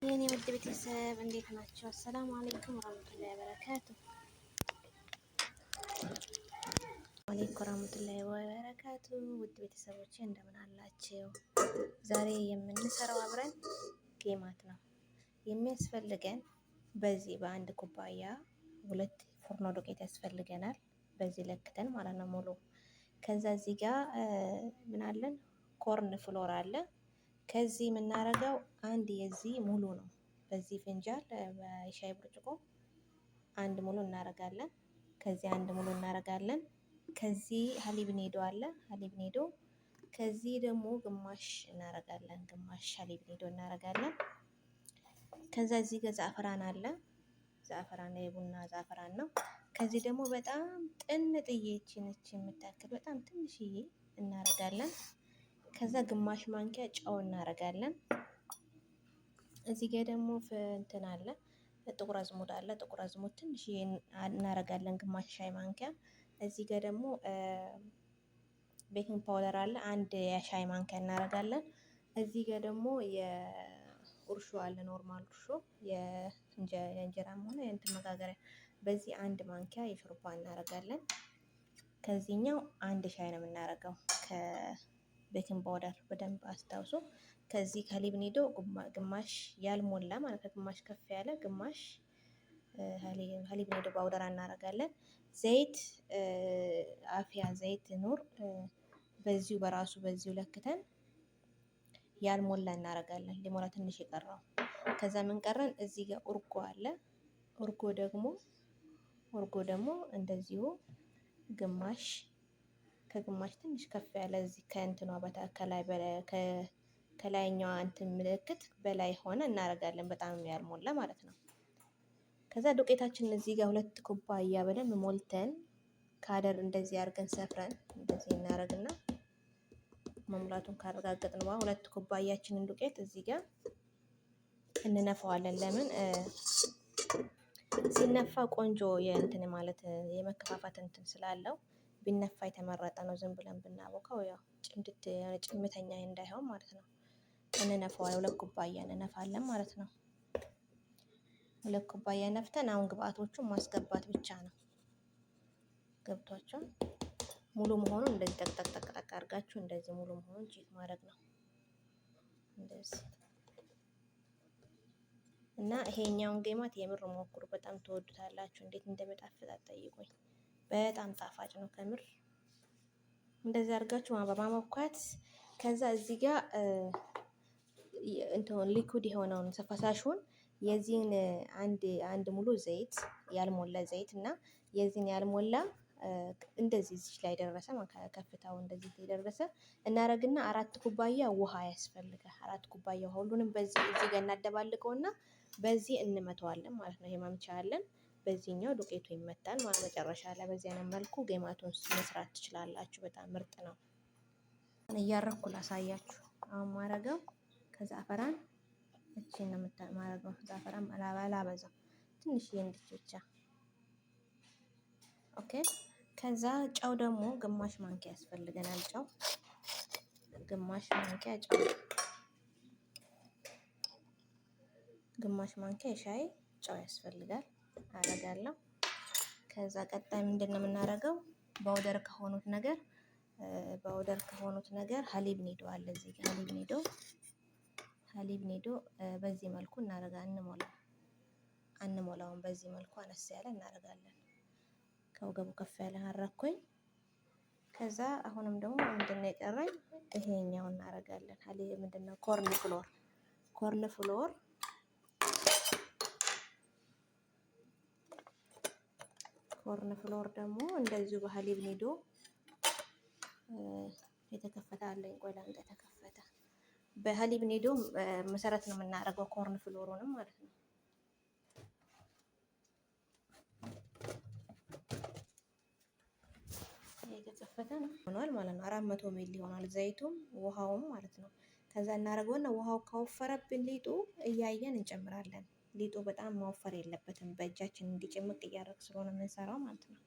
የኔ ውድ ቤተሰብ እንዴት ናቸው? አሰላሙ አለይኩም ወራህመቱላሂ ወበረካቱ። አለይኩም ወራህመቱላሂ ወበረካቱ። ውድ ቤተሰቦቼ እንደምን አላችሁ? ዛሬ የምንሰራው አብረን ጌማት ነው የሚያስፈልገን። በዚህ በአንድ ኩባያ 2 ፉርኖ ዱቄት ያስፈልገናል። በዚህ ለክተን ማለት ነው ሙሉ። ከዛ እዚህ ጋር ምን አለን? ኮርን ፍሎር አለ። ከዚህ የምናረገው አንድ የዚህ ሙሉ ነው። በዚህ ፍንጃል በሻይ ብርጭቆ አንድ ሙሉ እናረጋለን። ከዚህ አንድ ሙሉ እናረጋለን። ከዚህ ሀሊብ ኔዶ አለ፣ ሀሊብ ኔዶ። ከዚህ ደግሞ ግማሽ እናረጋለን፣ ግማሽ ሀሊብ ኔዶ እናረጋለን። ከዛ እዚህ ጋር ዛፈራን አለ፣ ዛፈራን የቡና ዛፈራን ነው። ከዚህ ደግሞ በጣም ጥንጥዬ ነች የምታክል በጣም ትንሽዬ እናረጋለን። ከዛ ግማሽ ማንኪያ ጨው እናረጋለን። እዚህ ጋር ደግሞ እንትን አለ፣ ጥቁር አዝሙድ አለ። ጥቁር አዝሙድ ትንሽዬ እናረጋለን፣ ግማሽ ሻይ ማንኪያ። እዚህ ጋር ደግሞ ቤኪንግ ፓውደር አለ፣ አንድ የሻይ ማንኪያ እናረጋለን። እዚህ ጋር ደግሞ የኡርሾ አለ፣ ኖርማል ኡርሾ የእንጀራም ሆነ የእንትን መጋገሪያ። በዚህ አንድ ማንኪያ የሾርባ እናረጋለን። ከዚህኛው አንድ ሻይ ነው የምናረገው ከቤኪንግ ፓውደር በደንብ አስታውሱ። ከዚህ ከሀሊብ ኒዶ ግማሽ ያልሞላ ማለት ከግማሽ ከፍ ያለ ግማሽ ሀሊብ ኒዶ ፓውደር እናረጋለን። ዘይት አፍያ ዘይት ኑር በዚሁ በራሱ በዚሁ ለክተን ያልሞላ እናረጋለን። ሊሞላ ትንሽ የቀረው። ከዛ ምን ቀረን? እዚህ ጋር ኡርጎ አለ። ኡርጎ ደግሞ እንደዚሁ ግማሽ ከግማሽ ትንሽ ከፍ ያለ እዚህ ከእንትኗ በታ ከላይኛዋ እንትን ምልክት በላይ ሆነ እናረጋለን። በጣም ያልሞላ ማለት ነው። ከዛ ዱቄታችንን እዚህ ጋር 2 ኩባያ በደንብ ሞልተን ካደር እንደዚህ አድርገን ሰፍረን እንደዚህ እናረግና መሙላቱን ካረጋገጥን በኋላ 2 ኩባያችንን ዱቄት እዚህ ጋር እንነፋዋለን። ለምን ሲነፋ ቆንጆ የእንትን ማለት የመከፋፋት እንትን ስላለው ቢነፋ የተመረጠ ነው። ዝም ብለን ብናቦካው ያው ጭምተኛ እንዳይሆን ማለት ነው። እንነፋዋለን። 2 ኩባያ እንነፋለን ማለት ነው። 2 ኩባያ ነፍተን አሁን ግብአቶቹን ማስገባት ብቻ ነው። ገብቷቸው ሙሉ መሆኑን እንደዚህ ጠቅጠቅ አድርጋችሁ እንደዚህ ሙሉ መሆኑን ቼክ ማድረግ ነው። እንደዚህ እና ይሄኛውን ጌማት የምር ሞክሩ፣ በጣም ትወዱታላችሁ። እንዴት እንደሚጣፍጥ አትጠይቁኝ። በጣም ጣፋጭ ነው ከምር። እንደዚህ አድርጋችሁ በማሞኳት ከዛ እዚህ ጋር እንትን ሊኩድ የሆነውን ፈሳሹን የዚህን አንድ ሙሉ ዘይት ያልሞላ ዘይት እና የዚህን ያልሞላ እንደዚህ እዚህ ላይ ደረሰ ከፍታው እንደዚህ የደረሰ እናረግና 4 ኩባያ ውሃ ያስፈልጋል። 4 ኩባያ ውሃ ሁሉንም በዚህ እዚህ ጋር እናደባልቀውና በዚህ እንመተዋለን ማለት ነው። የማምቻ አለን። በዚህኛው ዱቄቱ ይመታል ማለት መጨረሻ ላይ በዚህ አይነት መልኩ ጌማቱን መስራት ትችላላችሁ። በጣም ምርጥ ነው። እያረኩ ላሳያችሁ። አሁን ማረገው ከዛፈራን እቺን ነው ማረገው። ዛፈራን አላበዛም፣ ትንሽዬ እንድች ብቻ። ኦኬ። ከዛ ጨው ደግሞ ግማሽ ማንኪያ ያስፈልገናል። ጨው ግማሽ ማንኪያ ጨው፣ ግማሽ ማንኪያ የሻይ ጨው ያስፈልጋል። አረጋለሁ። ከዛ ቀጣይ ምንድን ነው የምናረገው? ባውደር ከሆኑት ነገር ሀሊብ ኒዶ አለ እዚህ ጋር ሀሊብ ኒዶ በዚህ መልኩ አንሞላውም። በዚህ መልኩ አነስ ያለ እናረጋለን። ከወገቡ ከፍ ያለ አረኩኝ። ከዛ አሁንም ደግሞ ምንድነው የቀረኝ? ይሄኛው እናረጋለን። ሀሊብ ምንድነው? ኮርን ፍሎር ደግሞ እንደዚሁ በሀሊብ ኒዶ የተከፈተ አለኝ። ቆይ ላምጣ። የተከፈተ በሀሊብ ኒዶ መሰረት ነው የምናደርገው ኮርን ፍሎሩንም ማለት ነው። የተከፈተ ነው ሆኗል ማለት ነው። 400 ሚሊ ይሆናል ዘይቱም ውሃውም ማለት ነው። ከዛ እናደርገውና ውሃው ከወፈረብን ሊጡ እያየን እንጨምራለን። ሊጡ በጣም መወፈር የለበትም። በእጃችን እንዲጭምቅ እያደረግ ስለሆነ የምንሰራው ማለት ነው።